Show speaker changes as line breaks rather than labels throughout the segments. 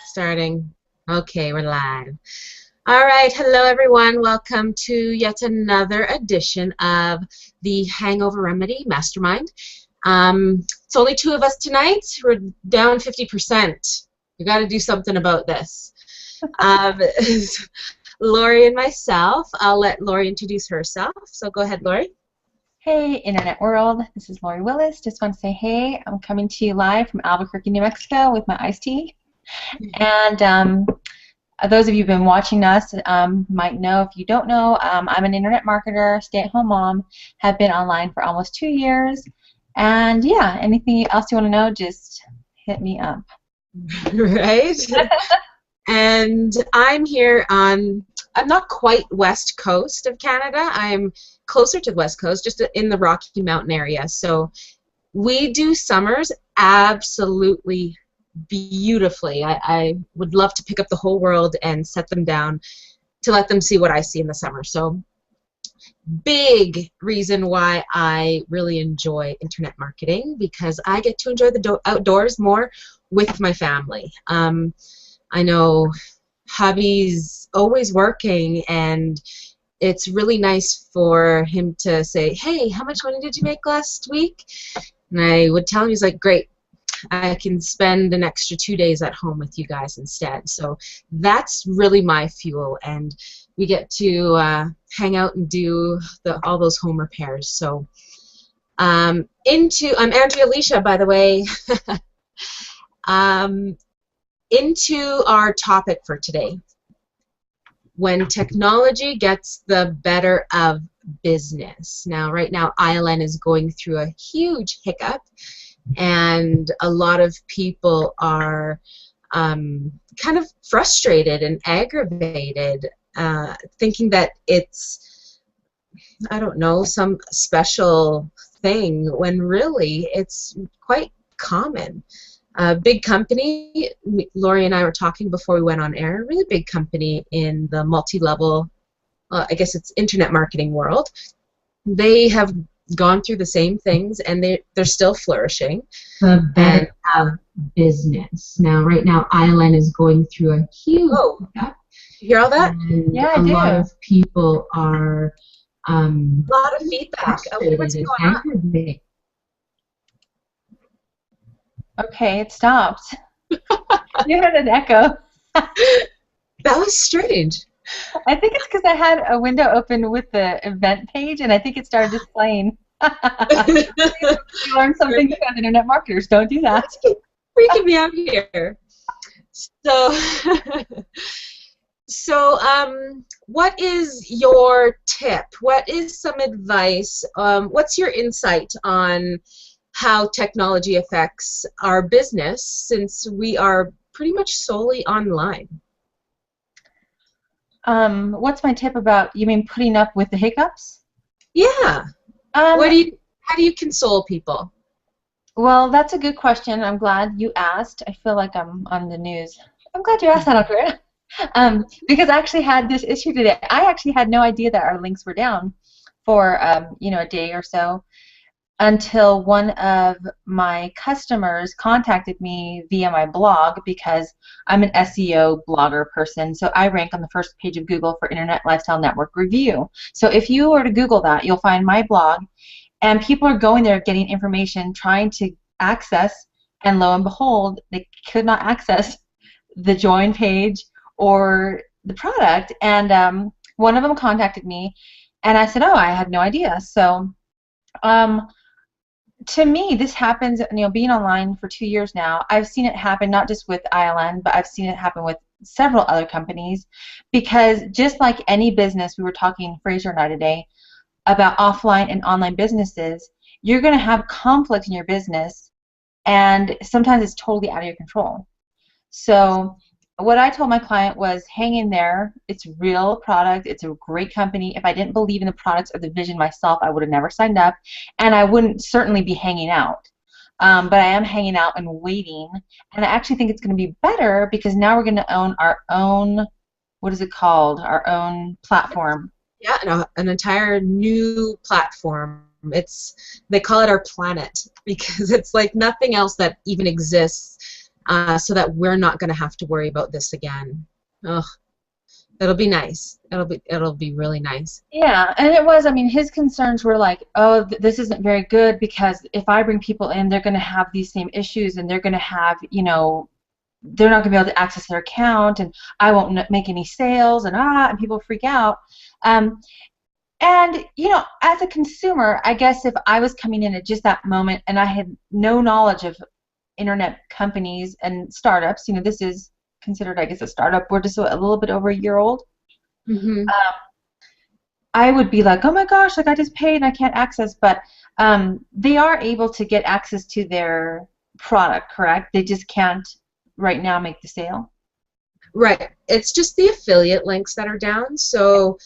Starting. Okay, we're live. All right, hello everyone. Welcome to yet another edition of the Hangover Remedy Mastermind. It's only two of us tonight. We're down 50%. We got to do something about this. Lori and myself. I'll let Lori introduce herself. So go ahead, Lori.
Hey, Internet World. This is Lori Willis. Just want to say hey. I'm coming to you live from Albuquerque, New Mexico with my iced tea. And those of you who've been watching us might know. If you don't know, I'm an internet marketer, stay-at-home mom, have been online for almost 2 years. And yeah, anything else you want to know, just hit me up.
Right? And I'm here on, I'm not quite west coast of Canada. I'm closer to the west coast, just in the Rocky Mountain area. So we do summers absolutely beautifully. I would love to pick up the whole world and set them down to let them see what I see in the summer. So big reason why I really enjoy internet marketing, because I get to enjoy the outdoors more with my family. I know hubby's always working, and it's really nice for him to say, hey, how much money did you make last week? And I would tell him, he's like, great, I can spend an extra 2 days at home with you guys instead. So that's really my fuel, and we get to hang out and do all those home repairs. So I'm Andrea Alicia, by the way. Into our topic for today. When technology gets the better of business. Now, right now, ILN is going through a huge hiccup, and a lot of people are kind of frustrated and aggravated, thinking that it's, I don't know, some special thing, when really it's quite common. A big company, Lori and I were talking before we went on air, a really big company in the multi-level, I guess it's internet marketing world. They have gone through the same things, and they're still flourishing. The better of business. Now, right now, ILN is going through a huge... Oh, you hear all that?
Yeah, I do.
A lot of people are... a lot of feedback. What's going on?
Okay, it stopped. You heard an echo.
That was strange.
I think it's because I had a window open with the event page, and I think it started displaying. You learned something about internet marketers. Don't do that.
Freaking me out here. So, what is your tip? What is some advice? What's your insight on how technology affects our business, since we are pretty much solely online?
What's my tip about, you mean putting up with the hiccups?
Yeah. How do you console people?
Well, that's a good question. I'm glad you asked. I feel like I'm on the news. I'm glad you asked that, Andrea. Because I actually had this issue today. I actually had no idea that our links were down for a day or so, until one of my customers contacted me via my blog, because I'm an SEO blogger person, so I rank on the first page of Google for Internet Lifestyle Network Review. So if you were to Google that, you'll find my blog, and people are going there getting information, trying to access, and lo and behold, they could not access the join page or the product. And one of them contacted me, and I said, oh, I had no idea. So to me, this happens, being online for 2 years now, I've seen it happen not just with ILN, but I've seen it happen with several other companies, because just like any business, we were talking, Fraser and I today, about offline and online businesses, you're going to have conflict in your business, and sometimes it's totally out of your control. So what I told my client was, hang in there. It's a real product. It's a great company. If I didn't believe in the products or the vision myself, I would have never signed up, and I wouldn't certainly be hanging out. But I am hanging out and waiting, and I actually think it's going to be better, because now we're going to own our own, what is it called, our own platform.
Yeah, an entire new platform. They call it our planet, because it's like nothing else that even exists so that we're not going to have to worry about this again. Ugh, it'll be nice. It'll be really nice.
Yeah, and it was, I mean, his concerns were like, oh, this isn't very good because if I bring people in, they're going to have these same issues and they're going to have, you know, they're not going to be able to access their account and I won't make any sales and people freak out. And, you know, as a consumer, I guess if I was coming in at just that moment and I had no knowledge of internet companies and startups, you know, this is considered, I guess, a startup. We're just a little bit over a year old.
Mm-hmm.
I would be like, oh my gosh, like I just paid and I can't access. But they are able to get access to their product, correct? They just can't right now make the sale.
Right. It's just the affiliate links that are down. So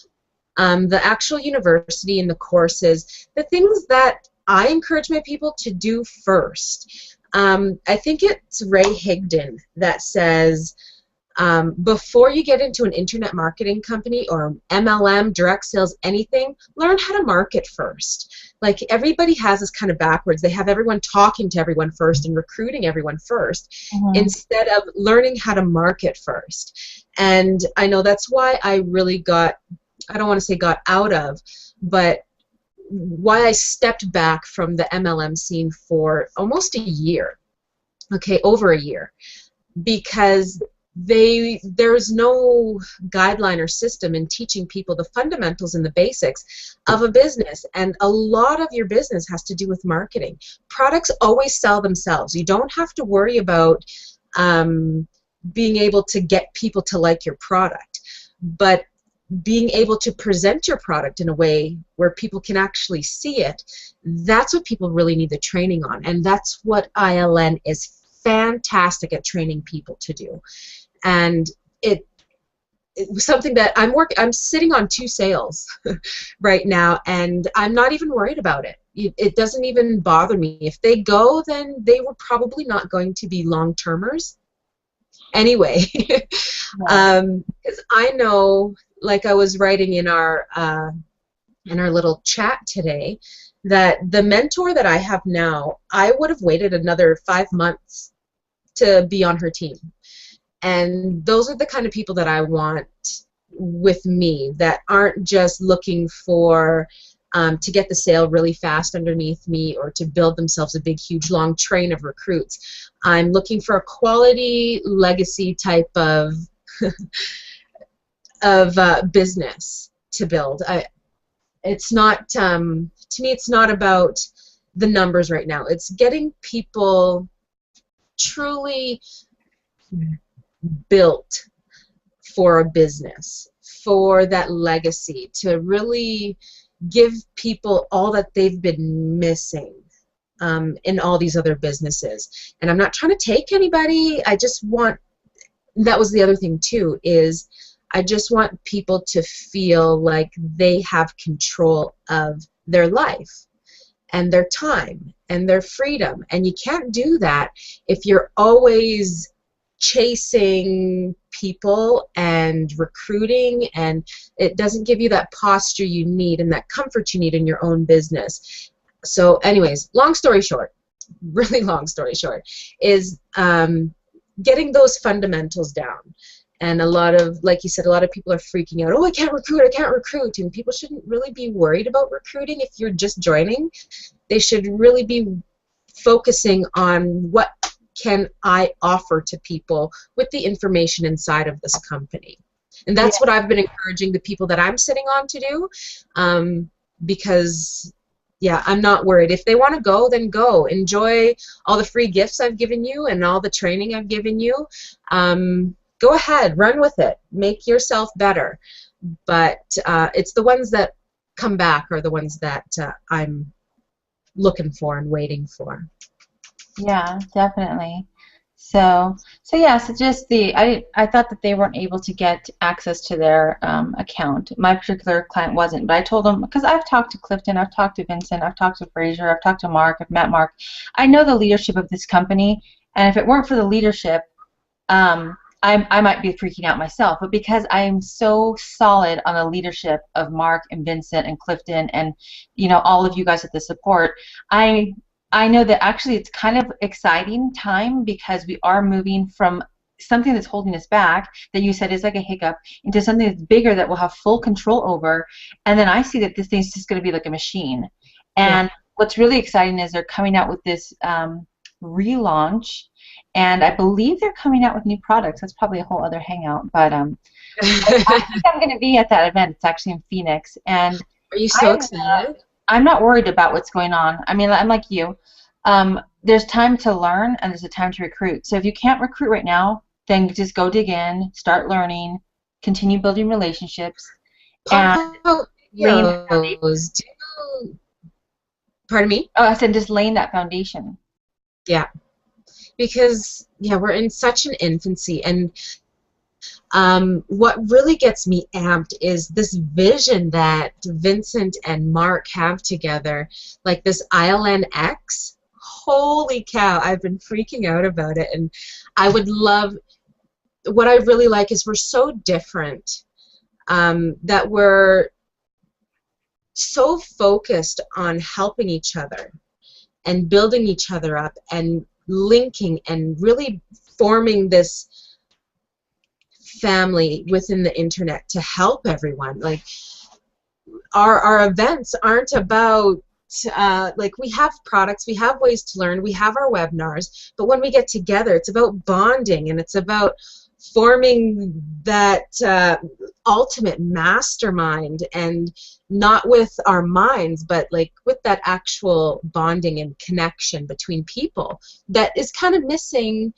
the actual university and the courses, the things that I encourage my people to do first. I think it's Ray Higdon that says, before you get into an internet marketing company or MLM, direct sales, anything, learn how to market first. Like everybody has this kind of backwards. They have everyone talking to everyone first and recruiting everyone first instead of learning how to market first. And I know that's why I really got, I don't want to say got out of, but why I stepped back from the MLM scene for almost a year, okay, over a year, because there's no guideline or system in teaching people the fundamentals and the basics of a business, and a lot of your business has to do with marketing. Products always sell themselves. You don't have to worry about being able to get people to like your product, but being able to present your product in a way where people can actually see it, that's what people really need the training on, and that's what ILN is fantastic at training people to do. And it was something that I'm sitting on 2 sales right now, and I'm not even worried about it. It doesn't even bother me. If they go, then they were probably not going to be long-termers anyway. Because I know, like I was writing in our little chat today, that the mentor that I have now, I would have waited another 5 months to be on her team. And those are the kind of people that I want with me, that aren't just looking for to get the sale really fast underneath me or to build themselves a big, huge, long train of recruits. I'm looking for a quality legacy type of business to build. It's not, to me, it's not about the numbers right now. It's getting people truly built for a business, for that legacy, to really give people all that they've been missing in all these other businesses. And I'm not trying to take anybody. I just want, that was the other thing too, is I just want people to feel like they have control of their life and their time and their freedom. And you can't do that if you're always chasing people and recruiting, and it doesn't give you that posture you need and that comfort you need in your own business. So anyways, long story short, really long story short, is getting those fundamentals down. And a lot of, like you said, a lot of people are freaking out, oh, I can't recruit, and people shouldn't really be worried about recruiting if you're just joining. They should really be focusing on what can I offer to people with the information inside of this company. And that's what I've been encouraging the people that I'm sitting on to do, because, yeah, I'm not worried. If they want to go, then go. Enjoy all the free gifts I've given you and all the training I've given you. Go ahead, run with it. Make yourself better. But it's the ones that come back are the ones that I'm looking for and waiting for.
Yeah, definitely. So just I thought that they weren't able to get access to their account. My particular client wasn't, but I told them, because I've talked to Clifton, I've talked to Vincent, I've talked to Fraser, I've talked to Mark, I've met Mark. I know the leadership of this company, and if it weren't for the leadership, I might be freaking out myself. But because I am so solid on the leadership of Mark and Vincent and Clifton and all of you guys at the support, I know that actually it's kind of exciting time because we are moving from something that's holding us back that you said is like a hiccup into something that's bigger that we'll have full control over. And then I see that this thing's just going to be like a machine.
Yeah.
And what's really exciting is they're coming out with this relaunch, and I believe they're coming out with new products. That's probably a whole other hangout, but I think I'm going to be at that event. It's actually in Phoenix, and
Are you so
I'm
excited?
I'm not worried about what's going on. I mean, I'm like you. There's time to learn and there's a time to recruit. So if you can't recruit right now, then just go dig in, start learning, continue building relationships, and
Pop out
laying that foundation.
videos. Pardon me?
Oh, I said just laying that foundation.
Yeah. Because, yeah, we're in such an infancy, and what really gets me amped is this vision that Vincent and Mark have together, like this ILNX. Holy cow, I've been freaking out about it, and I would love, what I really like is we're so different, that we're so focused on helping each other and building each other up and linking and really forming this family within the internet to help everyone. Like our events aren't about like, we have products, we have ways to learn, we have our webinars, but when we get together, it's about bonding, and it's about forming that ultimate mastermind, and not with our minds, but like with that actual bonding and connection between people that is kind of missing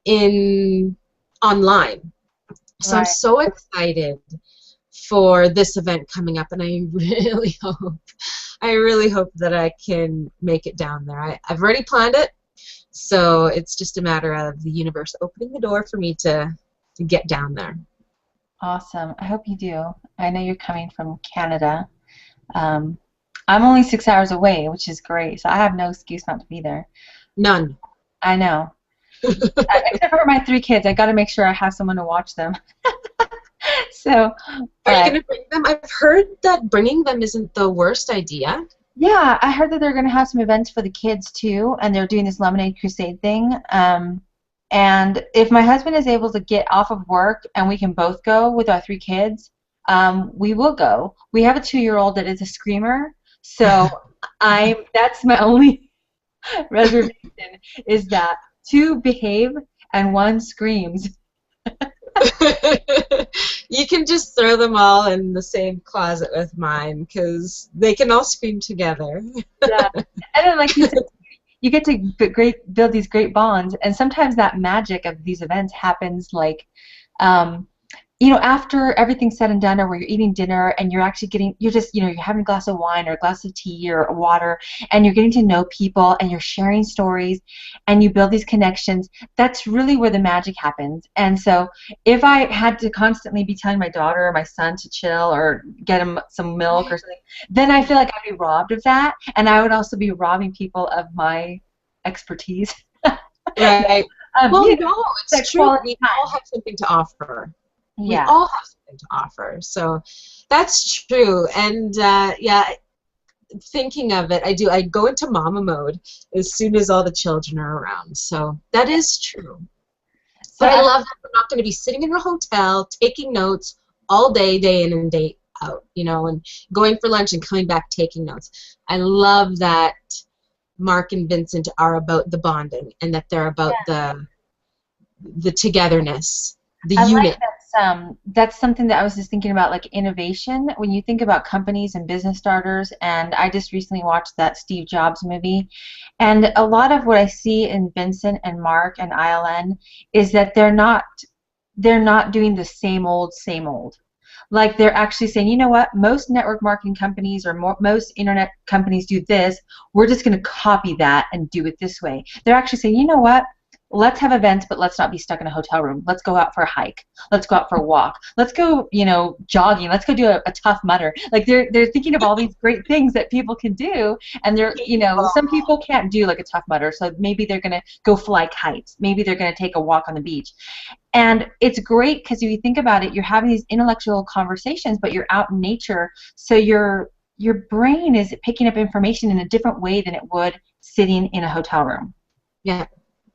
in online. So I'm
Right.
so excited for this event coming up, and I really hope that I can make it down there. I've already planned it, so it's just a matter of the universe opening the door for me to get down there.
Awesome. I hope you do. I know you're coming from Canada. Um, I'm only 6 hours away, which is great, so I have no excuse not to be there.
None.
I know. Except for my 3 kids, I got to make sure I have someone to watch them. So,
Are you
but
going to bring them? I've heard that bringing them isn't the worst idea.
yeah, I heard that they're going to have some events for the kids too, and they're doing this Lemonade Crusade thing. And if my husband is able to get off of work and we can both go with our 3 kids, we will go. We have a 2-year-old that is a screamer, so that's my only reservation is that 2 behave and 1 screams.
You can just throw them all in the same closet with mine, because they can all scream together.
Yeah, and then like you said, you get to build these great bonds, and sometimes that magic of these events happens like, um, after everything's said and done, or where you're eating dinner and you're actually you're just, you're having a glass of wine or a glass of tea or water, and you're getting to know people and you're sharing stories and you build these connections. That's really where the magic happens. And so if I had to constantly be telling my daughter or my son to chill or get him some milk or something, then I feel like I'd be robbed of that, and I would also be robbing people of my expertise.
Right. Well, no, it's true.
Quality
We
time.
all have something to offer. We
Yeah.
all have something to offer. So that's true. And yeah, thinking of it, I go into mama mode as soon as all the children are around. So that is true.
So
But I love that we're not going to be sitting in a hotel taking notes all day, day in and day out, and going for lunch and coming back taking notes. I love that Mark and Vincent are about the bonding, and that they're about the togetherness, the
I
unit.
like that's something that I was just thinking about, like innovation. When you think about companies and business starters, and I just recently watched that Steve Jobs movie, and a lot of what I see in Vincent and Mark and ILN is that they're not doing the same old, same old. Like they're actually saying, you know what, most network marketing companies or most internet companies do this. We're just going to copy that and do it this way. They're actually saying, you know what, let's have events, but let's not be stuck in a hotel room. Let's go out for a hike. Let's go out for a walk. Let's go, jogging. Let's go do a Tough Mudder. Like they're thinking of all these great things that people can do, and some people can't do like a Tough Mudder, so maybe they're going to go fly kites. Maybe they're going to take a walk on the beach. And it's great because if you think about it, you're having these intellectual conversations, but you're out in nature, so you're your brain is picking up information in a different way than it would sitting in a hotel room.
Yeah.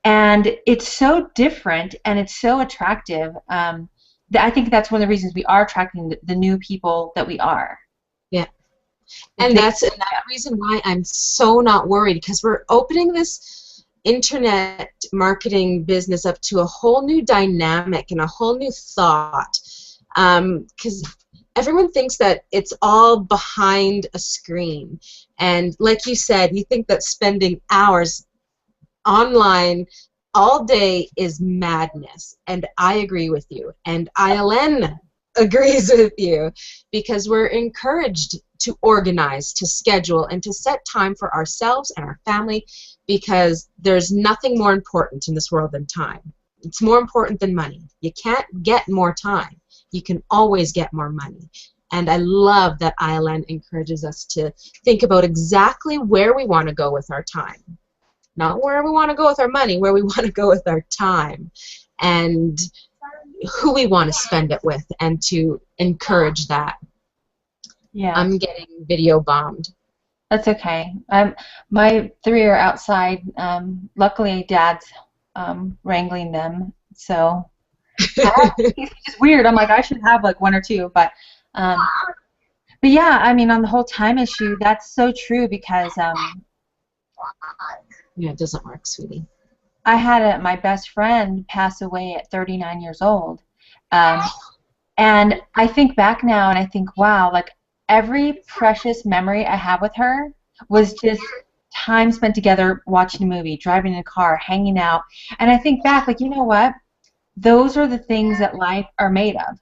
And it's so different and it's so attractive that I think that's one of the reasons we are attracting the new people that we are.
Yeah. And that's the reason why I'm so not worried, because we're opening this internet marketing business up to a whole new dynamic and a whole new thought. Because everyone thinks that it's all behind a screen. And like you said, you think that spending hours online all day is madness. And I agree with you. And ILN agrees with you, because we're encouraged to organize, to schedule, and to set time for ourselves and our family, because there's nothing more important in this world than time. It's more important than money. You can't get more time. You can always get more money. And I love that ILN encourages us to think about exactly where we want to go with our time. Not where we want to go with our money, where we want to go with our time. And who we want to spend it with, and to encourage that.
Yeah.
I'm getting video bombed.
That's okay. My 3 are outside. Luckily, Dad's wrangling them. So he's just weird. I'm like, I should have like 1 or 2, but yeah. I mean, on the whole time issue, that's so true, because
yeah, it doesn't work, sweetie.
I had my best friend pass away at 39 years old. And I think back now and I think, wow, like every precious memory I have with her was just time spent together watching a movie, driving in a car, hanging out. And I think back, like, you know what? Those are the things that life are made of.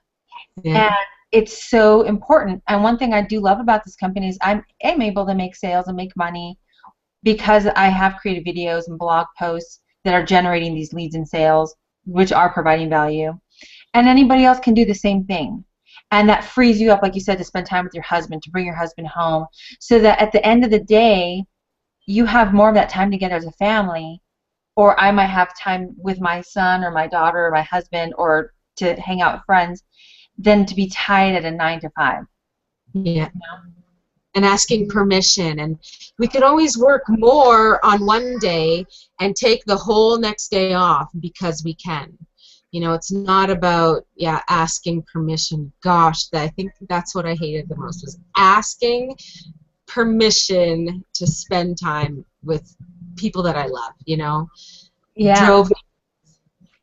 Yeah. And it's so important. And one thing I do love about this company is I'm able to make sales and make money because I have created videos and blog posts that are generating these leads and sales, which are providing value. And anybody else can do the same thing. And that frees you up, like you said, to spend time with your husband, to bring your husband home, so that at the end of the day, you have more of that time together as a family. Or I might have time with my son or my daughter or my husband, or to hang out with friends, than to be tied at a 9 to 5.
Yeah. And asking permission, and we could always work more on one day and take the whole next day off because we can. You know, it's not about, yeah, asking permission. Gosh, I think that's what I hated the most, was asking permission to spend time with people that I love, you know.
Yeah.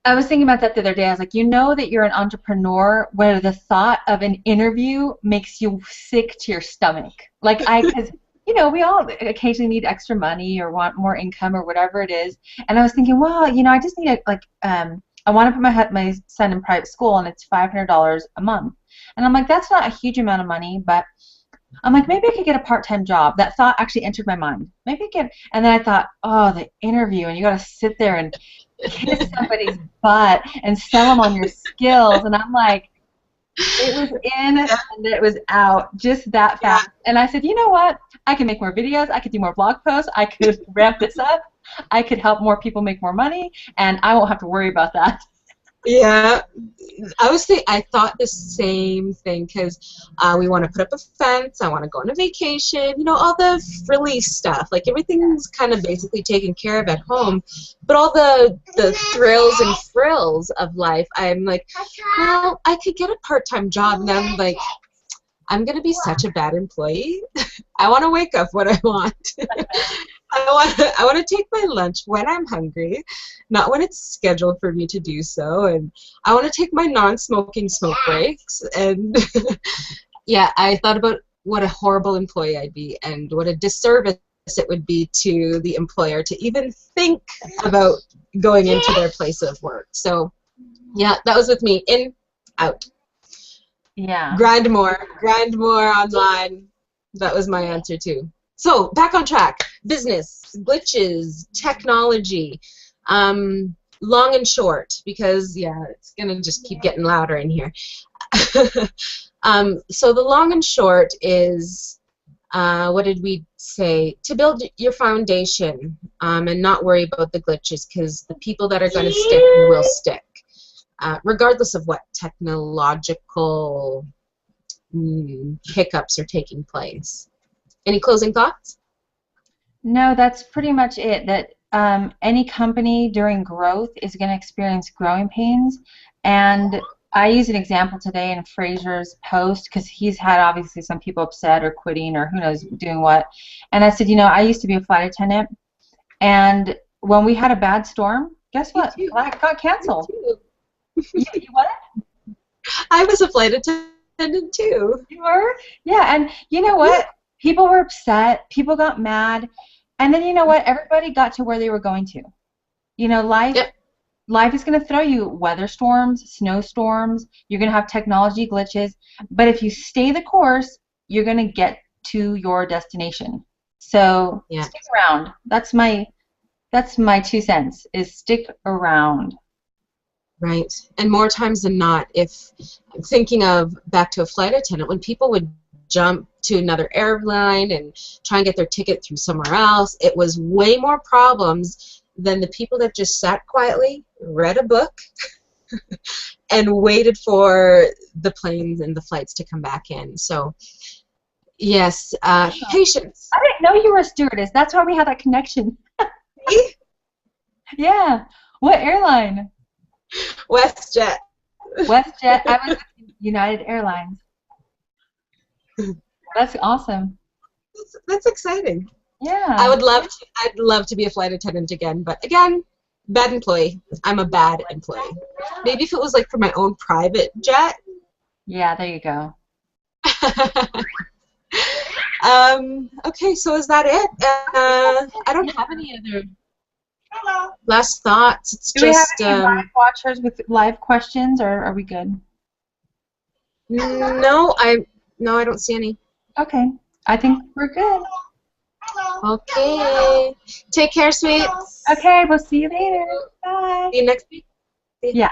I was thinking about that the other day. I was like, you know that you're an entrepreneur where the thought of an interview makes you sick to your stomach. Like, because, you know, we all occasionally need extra money or want more income or whatever it is. And I was thinking, well, you know, I just need I want to put my son in private school, and it's $500 a month. And I'm like, that's not a huge amount of money, but I'm like, maybe I could get a part-time job. That thought actually entered my mind. Maybe I can. And then I thought, oh, the interview, and you got to sit there and kiss somebody's butt and sell them on your skills. And I'm like, it was in and it was out just that fast. And I said, you know what? I can make more videos. I could do more blog posts. I could ramp this up. I could help more people make more money, and I won't have to worry about that.
Yeah, I thought the same thing, because we want to put up a fence, I want to go on a vacation, you know, all the frilly stuff, like everything's kind of basically taken care of at home, but all the thrills and frills of life, I'm like, well, I could get a part-time job, and I'm like, I'm going to be such a bad employee. I want to wake up when I want. I want to take my lunch when I'm hungry, not when it's scheduled for me to do so. And I want to take my non-smoking smoke breaks. And yeah, I thought about what a horrible employee I'd be, and what a disservice it would be to the employer to even think about going into their place of work. So yeah, that was with me. In, out.
Yeah.
Grind more online. That was my answer too. So back on track. Business, glitches, technology, long and short, because yeah, it's gonna just keep getting louder in here. So the long and short is, what did we say? To build your foundation, and not worry about the glitches, because the people that are going to stick will stick. Regardless of what technological hiccups are taking place. Any closing thoughts?
No, that's pretty much it. That any company during growth is going to experience growing pains. And I used an example today in Fraser's post because he's had obviously some people upset or quitting or who knows doing what. And I said, I used to be a flight attendant, and when we had a bad storm, guess what? Flight got canceled. You what?
I was a flight attendant too.
You were? Yeah, and you know what? People were upset. People got mad. And then you know what? Everybody got to where they were going to. Life is going to throw you weather storms, snowstorms. You're going to have technology glitches. But if you stay the course, you're going to get to your destination. So stick around. That's my 2 cents, is stick around.
Right. And more times than not, if I'm thinking of back to a flight attendant, when people would jump to another airline and try and get their ticket through somewhere else, it was way more problems than the people that just sat quietly, read a book, and waited for the planes and the flights to come back in. So, yes, patience.
I didn't know you were a stewardess. That's why we had that connection. Yeah. What airline?
WestJet.
WestJet. I was with United Airlines. That's awesome.
That's exciting.
Yeah.
I'd love to be a flight attendant again, but again, bad employee. I'm a bad employee. Maybe if it was like for my own private jet.
Yeah, there you go.
Okay, so is that it? I don't have any other last thoughts. It's
Do we have any live watchers with live questions, or are we good?
No, I don't see any.
Okay, I think we're good.
Okay. Take care, sweets.
Okay, we'll see you later. Bye.
See you next week.
Yeah.